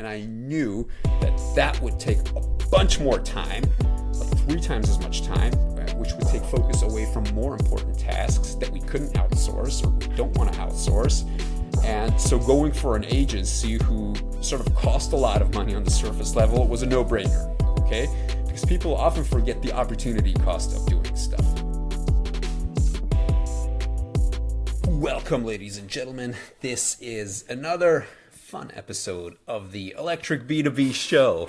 And I knew that that would take a bunch more time, like 3 times as much time, which would take focus away from more important tasks that we couldn't outsource or we don't want to outsource. And so going for an agency who sort of cost a lot of money on the surface level was a no-brainer, okay? Because people often forget the opportunity cost of doing stuff. Welcome, ladies and gentlemen. This is another fun episode of the Electric B2B show.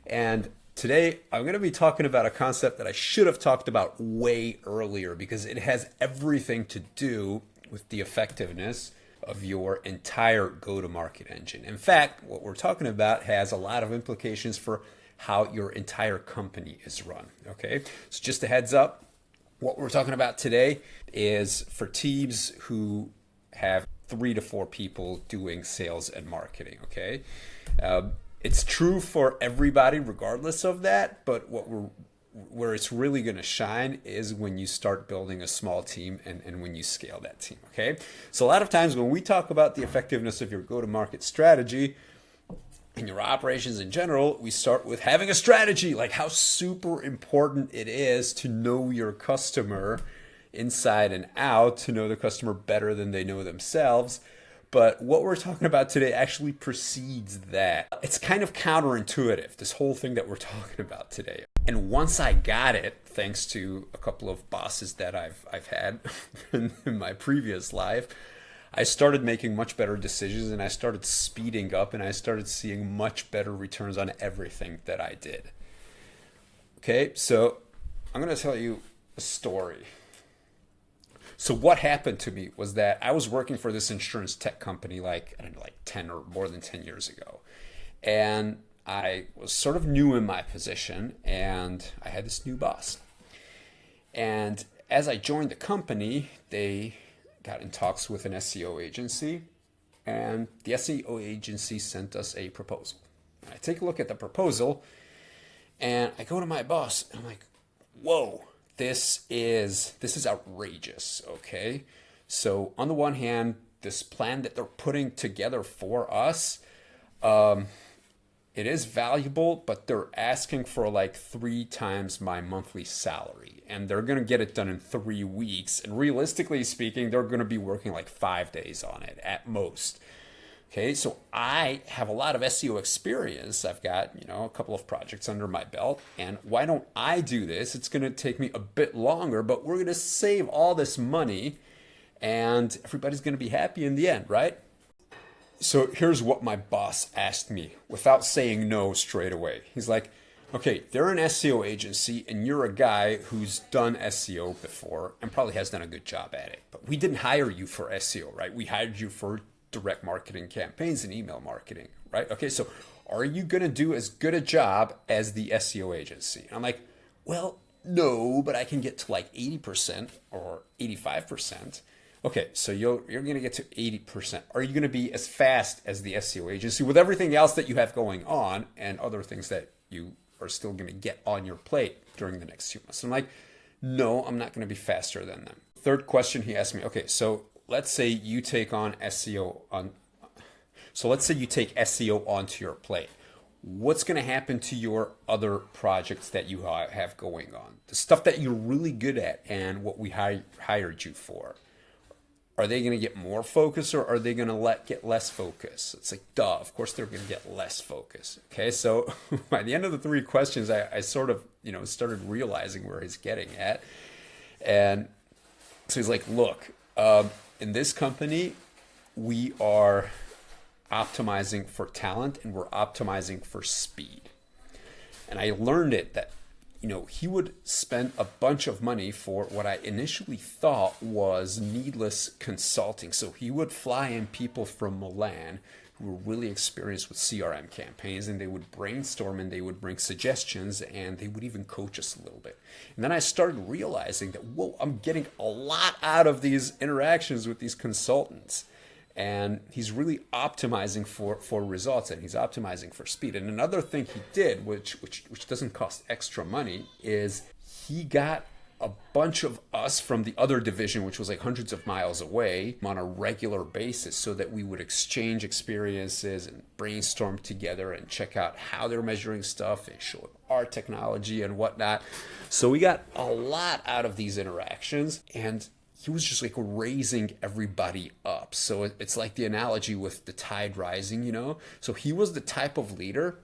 And today I'm going to be talking about a concept that I should have talked about way earlier because it has everything to do with the effectiveness of your entire go-to-market engine. In fact, what we're talking about has a lot of implications for how your entire company is run. Okay, so just a heads up, what we're talking about today is for teams who have 3 to 4 people doing sales and marketing. Okay, it's true for everybody regardless of that, but where it's really going to shine is when you start building a small team and when you scale that team. Okay, so a lot of times when we talk about the effectiveness of your go-to-market strategy and your operations in general, we start with having a strategy, like how super important it is to know your customer inside and out, to know the customer better than they know themselves. But what we're talking about today actually precedes that. It's kind of counterintuitive, this whole thing that we're talking about today. And once I got it, thanks to a couple of bosses that I've had in my previous life, I started making much better decisions and I started speeding up and I started seeing much better returns on everything that I did. Okay, so I'm going to tell you a story. So what happened to me was that I was working for this insurance tech company like 10 or more than 10 years ago. And I was sort of new in my position and I had this new boss. And as I joined the company, they got in talks with an SEO agency, and the SEO agency sent us a proposal. I take a look at the proposal, and I go to my boss, and I'm like, whoa, this is outrageous, okay? So on the one hand, this plan that they're putting together for us, it is valuable, but they're asking for like 3 times my monthly salary, and they're going to get it done in 3 weeks. And realistically speaking, they're going to be working like 5 days on it at most. Okay, so I have a lot of SEO experience. I've got, a couple of projects under my belt, and why don't I do this? It's going to take me a bit longer, but we're going to save all this money, and everybody's going to be happy in the end, right? So here's what my boss asked me without saying no straight away. He's like, okay, they're an SEO agency and you're a guy who's done SEO before and probably has done a good job at it. But we didn't hire you for SEO, right? We hired you for direct marketing campaigns and email marketing, right? Okay, so are you going to do as good a job as the SEO agency? And I'm like, well, no, but I can get to like 80% or 85%. Okay, so you're going to get to 80%. Are you going to be as fast as the SEO agency with everything else that you have going on and other things that you are still going to get on your plate during the next few months? I'm like, no, I'm not going to be faster than them. Third question he asked me, okay, so let's say you take SEO onto your plate. What's going to happen to your other projects that you have going on? The stuff that you're really good at and what we hired you for. Are they going to get more focus or are they going to get less focus? It's like, duh, of course they're going to get less focus. Okay, so by the end of the 3 questions, I sort of, started realizing where he's getting at. And so he's like, look, in this company, we are optimizing for talent and we're optimizing for speed. And I learned that he would spend a bunch of money for what I initially thought was needless consulting. So he would fly in people from Milan who were really experienced with CRM campaigns, and they would brainstorm and they would bring suggestions and they would even coach us a little bit. And then I started realizing that, whoa, I'm getting a lot out of these interactions with these consultants. And he's really optimizing for results, and he's optimizing for speed. And another thing he did, which doesn't cost extra money, is he got a bunch of us from the other division, which was like hundreds of miles away, on a regular basis so that we would exchange experiences and brainstorm together and check out how they're measuring stuff and show our technology and whatnot. So we got a lot out of these interactions, and he was just like raising everybody up. So it's like the analogy with the tide rising, you know? So he was the type of leader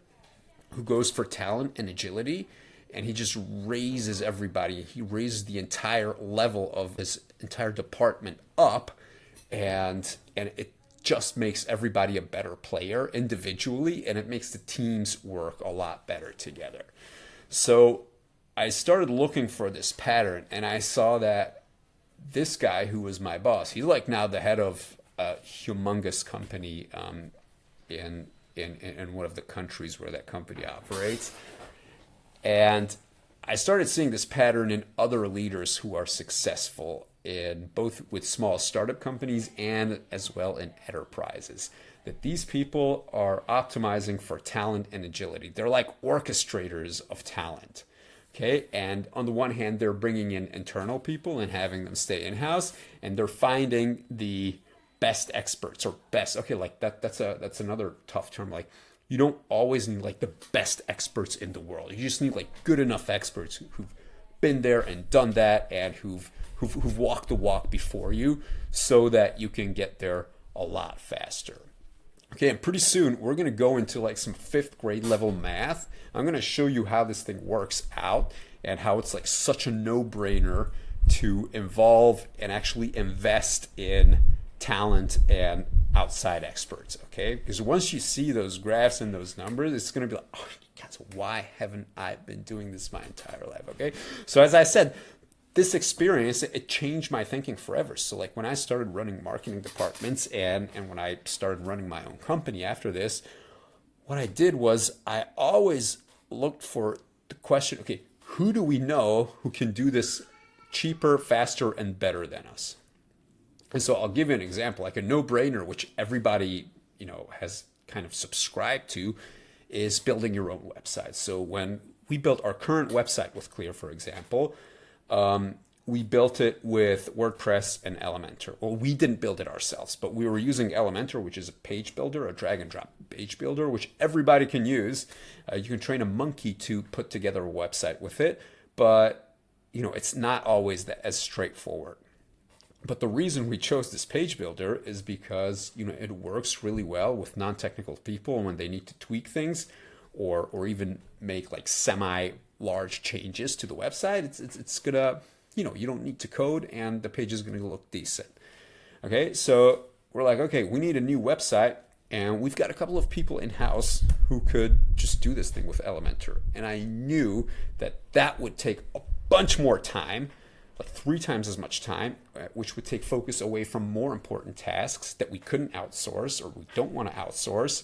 who goes for talent and agility, and he just raises everybody. He raises the entire level of his entire department up, and it just makes everybody a better player individually, and it makes the teams work a lot better together. So I started looking for this pattern, and I saw that this guy who was my boss, he's like now the head of a humongous company in one of the countries where that company operates. And I started seeing this pattern in other leaders who are successful in both with small startup companies and as well in enterprises. That these people are optimizing for talent and agility. They're like orchestrators of talent. Okay, and on the one hand, they're bringing in internal people and having them stay in-house, and they're finding the best experts or best. Okay, like that's another tough term. Like, you don't always need like the best experts in the world. You just need like good enough experts who've been there and done that, and who've walked the walk before you, so that you can get there a lot faster. Okay, and pretty soon we're going to go into like some 5th grade level math. I'm going to show you how this thing works out and how it's like such a no-brainer to involve and actually invest in talent and outside experts, okay? Because once you see those graphs and those numbers, it's going to be like, oh, God, so why haven't I been doing this my entire life, okay? So as I said, this experience, it changed my thinking forever. So like when I started running marketing departments and when I started running my own company after this, what I did was I always looked for the question, okay, who do we know who can do this cheaper, faster, and better than us? And so I'll give you an example, like a no-brainer, which everybody, you know, has kind of subscribed to, is building your own website. So when we built our current website with Clear, for example, we built it with WordPress and Elementor. Well, we didn't build it ourselves, but we were using Elementor, which is a page builder, a drag and drop page builder, which everybody can use. You can train a monkey to put together a website with it, but you know, it's not always as straightforward. But the reason we chose this page builder is because, you know, it works really well with non-technical people when they need to tweak things or even make like semi-large changes to the website. It's gonna, you know, you don't need to code and the page is gonna look decent. Okay, so we're like, okay, we need a new website, and we've got a couple of people in-house who could just do this thing with Elementor. And I knew that that would take a bunch more time, like 3 times as much time, which would take focus away from more important tasks that we couldn't outsource or we don't want to outsource.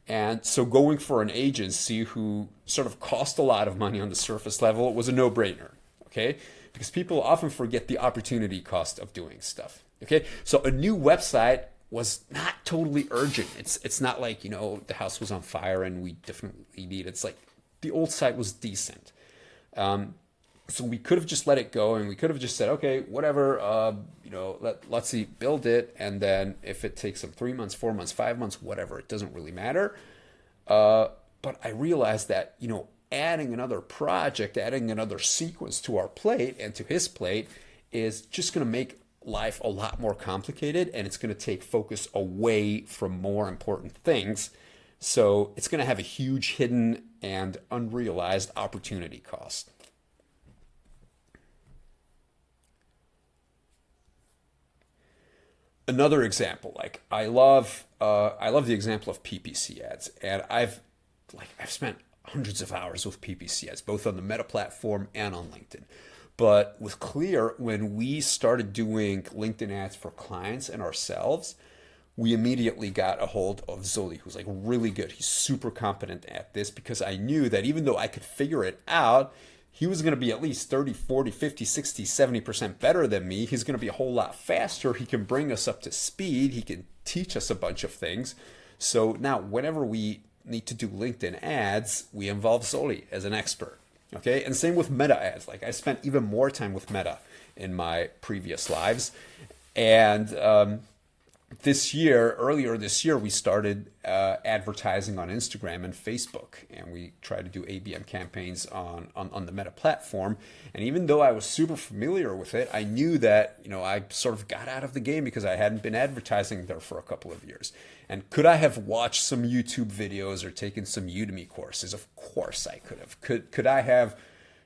And so going for an agency who sort of cost a lot of money on the surface level was a no-brainer, okay? Because people often forget the opportunity cost of doing stuff, okay? So a new website was not totally urgent. It's not like, you know, the house was on fire and we definitely need it. It's like the old site was decent. So we could have just let it go, and we could have just said, okay, whatever, you know, let's see, build it, and then if it takes them 3 months, 4 months, 5 months, whatever, it doesn't really matter. But I realized that, you know, adding another project, adding another sequence to our plate and to his plate is just going to make life a lot more complicated, and it's going to take focus away from more important things. So it's going to have a huge hidden and unrealized opportunity cost. Another example, like I love the example of PPC ads, and I've spent hundreds of hours with PPC ads, both on the Meta platform and on LinkedIn. But with Clear, when we started doing LinkedIn ads for clients and ourselves, we immediately got a hold of Zoli, who's like really good. He's super competent at this, because I knew that even though I could figure it out, he was going to be at least 30, 40, 50, 60, 70% better than me. He's going to be a whole lot faster. He can bring us up to speed. He can teach us a bunch of things. So now whenever we need to do LinkedIn ads, we involve Zoli as an expert. Okay, and same with meta ads. Like I spent even more time with meta in my previous lives, and earlier this year, we started advertising on Instagram and Facebook, and we tried to do ABM campaigns on the Meta platform. And even though I was super familiar with it, I knew that I sort of got out of the game because I hadn't been advertising there for a couple of years. And could I have watched some YouTube videos or taken some Udemy courses? Of course I could have. Could I have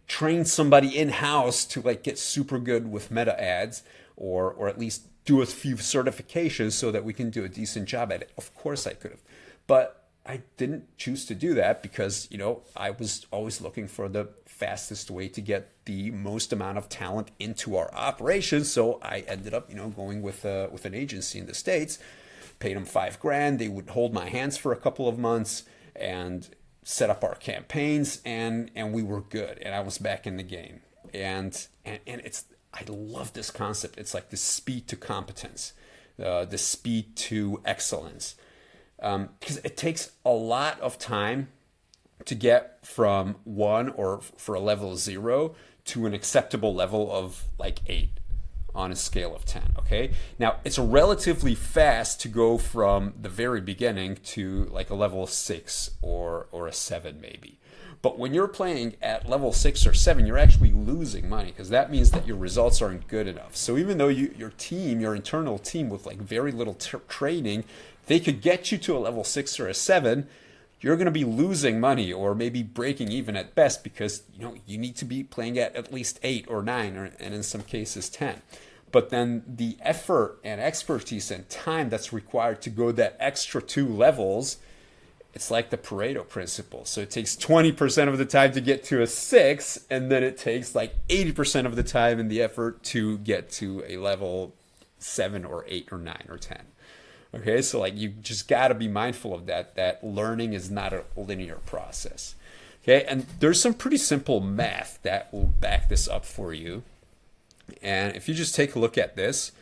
trained somebody in-house to like get super good with Meta ads, or at least do a few certifications so that we can do a decent job at it? Of course I could have. But I didn't choose to do that because, I was always looking for the fastest way to get the most amount of talent into our operations. So I ended up, going with an agency in the States, paid them $5,000. They would hold my hands for a couple of months and set up our campaigns, and we were good. And I was back in the game. And I love this concept. It's like the speed to competence, the speed to excellence. Because it takes a lot of time to get from 1 or for a level 0 to an acceptable level of like 8 on a scale of 10. Okay. Now it's relatively fast to go from the very beginning to like a level 6 or a 7 maybe. But when you're playing at level 6 or 7, you're actually losing money because that means that your results aren't good enough. So even though your internal team with like very little training, they could get you to a level 6 or a 7, you're going to be losing money or maybe breaking even at best because you need to be playing at least 8 or 9 and in some cases 10. But then the effort and expertise and time that's required to go that extra 2 levels, it's like the Pareto principle. So it takes 20% of the time to get to a 6, and then it takes like 80% of the time and the effort to get to a level 7 or 8 or 9 or 10. Okay, so like you just got to be mindful of that learning is not a linear process. Okay, and there's some pretty simple math that will back this up for you. And if you just take a look at this,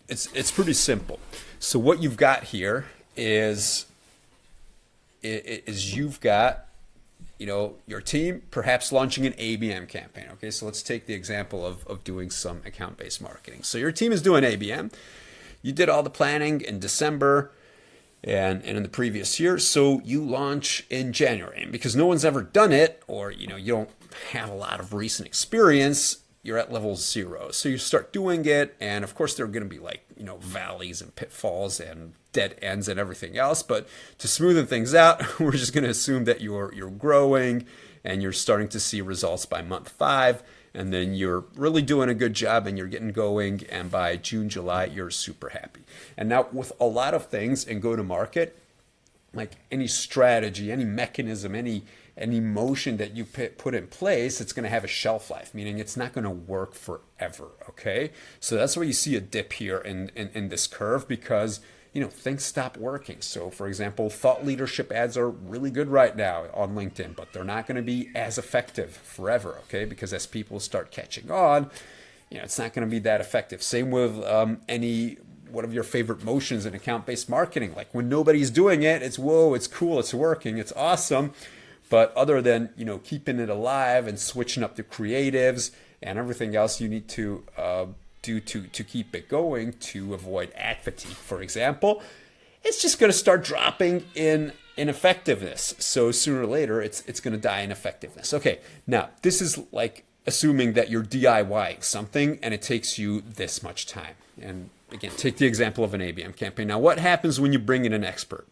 it's pretty simple. So what you've got here is you've got your team perhaps launching an ABM campaign. Okay, so let's take the example of doing some account-based marketing. So your team is doing ABM. You did all the planning in December and in the previous year, so you launch in January. And because no one's ever done it, or you don't have a lot of recent experience, you're at level 0. So you start doing it, and of course there are going to be like valleys and pitfalls and dead ends and everything else. But to smoothen things out, we're just going to assume that you're growing and you're starting to see results by month 5, and then you're really doing a good job and you're getting going, and by June, July, you're super happy. And now with a lot of things in go-to-market, like any strategy, any mechanism, any motion that you put in place, it's going to have a shelf life, meaning it's not going to work forever, okay? So that's why you see a dip here in this curve, because things stop working. So for example, thought leadership ads are really good right now on LinkedIn, but they're not going to be as effective forever, okay? Because as people start catching on, it's not going to be that effective. Same with any one of your favorite motions in account-based marketing. Like when nobody's doing it, it's whoa, it's cool, it's working, it's awesome. But other than keeping it alive and switching up the creatives and everything else you need to do to keep it going to avoid ad fatigue, for example, it's just going to start dropping in effectiveness. So sooner or later, it's going to die in effectiveness. Okay, now this is like assuming that you're DIYing something and it takes you this much time. And again, take the example of an ABM campaign. Now, what happens when you bring in an expert?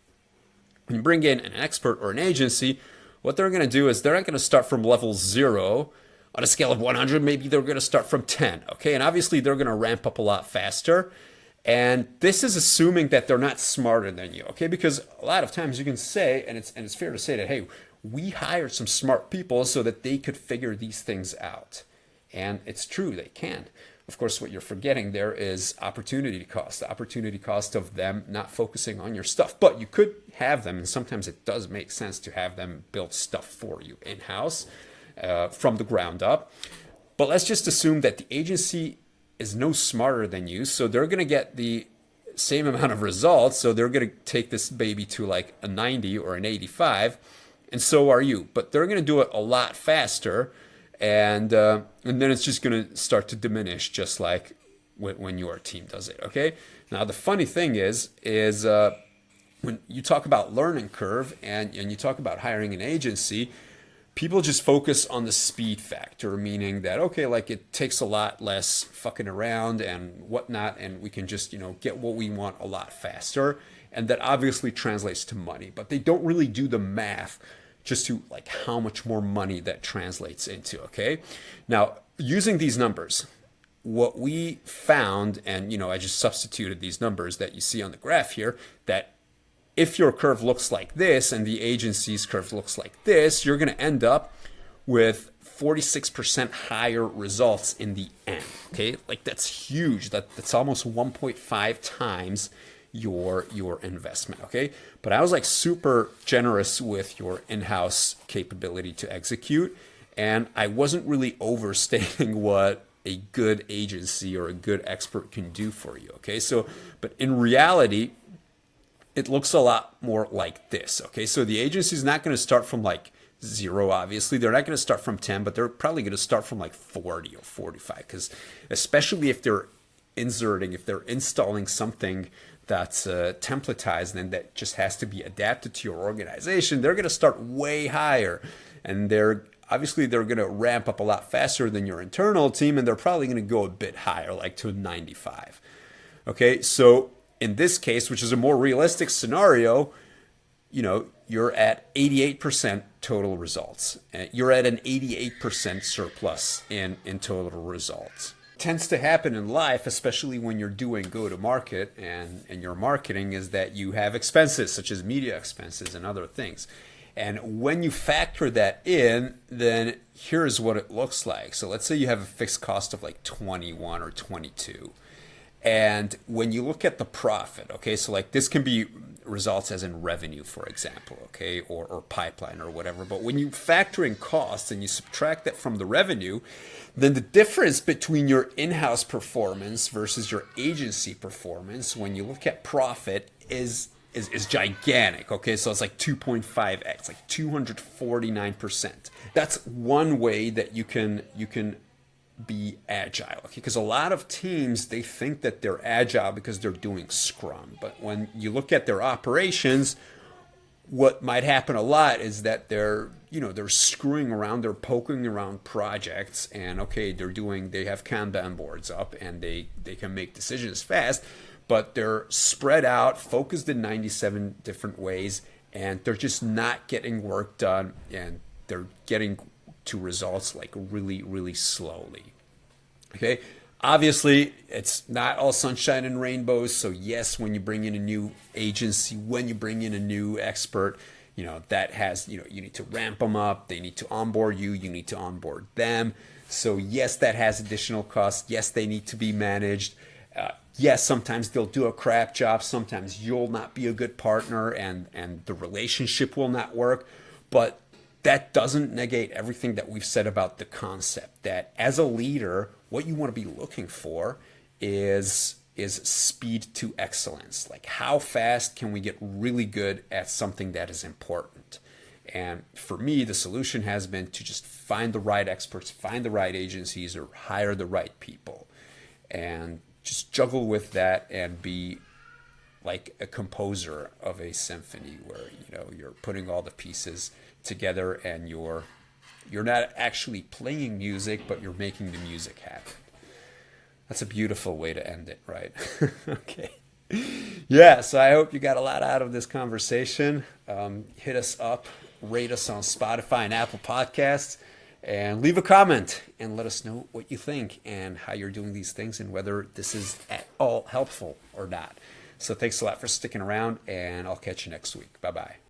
When you bring in an expert or an agency, what they're going to do is they're not going to start from level 0 on a scale of 100. Maybe they're going to start from 10. Okay, and obviously they're going to ramp up a lot faster. And this is assuming that they're not smarter than you. Okay, because a lot of times you can say, and it's fair to say that, hey, we hired some smart people so that they could figure these things out. And it's true, they can. Of course, what you're forgetting there is opportunity cost, the opportunity cost of them not focusing on your stuff. But you could have them, and sometimes it does make sense to have them build stuff for you in-house from the ground up. But let's just assume that the agency is no smarter than you, so they're going to get the same amount of results. So they're going to take this baby to like a 90 or an 85. and so are you, but they're going to do it a lot faster, and then it's just going to start to diminish, just like when your team does it. Okay. Now the funny thing is when you talk about learning curve and you talk about hiring an agency, people just focus on the speed factor, meaning that, okay, like it takes a lot less fucking around and whatnot, and we can just, get what we want a lot faster. And that obviously translates to money, but they don't really do the math just to like how much more money that translates into. Okay. Now, using these numbers, what we found, and I just substituted these numbers that you see on the graph here, that if your curve looks like this and the agency's curve looks like this, you're going to end up with 46% higher results in the end. Okay, like that's huge. That's almost 1.5 times your investment. Okay, but I was like super generous with your in-house capability to execute, and I wasn't really overstating what a good agency or a good expert can do for you. Okay, so but in reality, it looks a lot more like this. Okay, so the agency is not going to start from like 0, obviously. They're not going to start from 10, but they're probably going to start from like 40 or 45, because especially if they're if they're installing something that's templatized and that just has to be adapted to your organization, they're going to start way higher. And they're going to ramp up a lot faster than your internal team, and they're probably going to go a bit higher, like to 95. Okay, so in this case, which is a more realistic scenario, you're at 88% total results. You're at an 88% surplus in total results. Tends to happen in life, especially when you're doing go-to-market and your marketing, is that you have expenses such as media expenses and other things. And when you factor that in, then here's what it looks like. So let's say you have a fixed cost of like 21 or 22. And when you look at the profit, okay, so like this can be results as in revenue, for example, okay, or pipeline or whatever. But when you factor in costs and you subtract that from the revenue, then the difference between your in-house performance versus your agency performance, when you look at profit, is gigantic. Okay, so it's like 2.5x, like 249%. That's one way that you can be agile. Okay, because a lot of teams, they think that they're agile because they're doing Scrum, but when you look at their operations, what might happen a lot is that they're screwing around, they're poking around projects, and okay, they have Kanban boards up and they can make decisions fast, but they're spread out, focused in 97 different ways, and they're just not getting work done, and they're getting to results like really, really slowly. Okay, obviously it's not all sunshine and rainbows. So yes, when you bring in a new agency, when you bring in a new expert, that has, you need to ramp them up. They need to onboard you. You need to onboard them. So yes, that has additional costs. Yes, they need to be managed. Yes, sometimes they'll do a crap job. Sometimes you'll not be a good partner and the relationship will not work. But that doesn't negate everything that we've said about the concept that as a leader, what you want to be looking for is speed to excellence. Like how fast can we get really good at something that is important? And for me, the solution has been to just find the right experts, find the right agencies, or hire the right people, and just juggle with that and be like a composer of a symphony where you're putting all the pieces together and you're not actually playing music, but you're making the music happen. That's a beautiful way to end it, right? Okay. Yeah, so I hope you got a lot out of this conversation. Hit us up, rate us on Spotify and Apple Podcasts, and leave a comment and let us know what you think and how you're doing these things and whether this is at all helpful or not. So thanks a lot for sticking around, and I'll catch you next week. Bye-bye.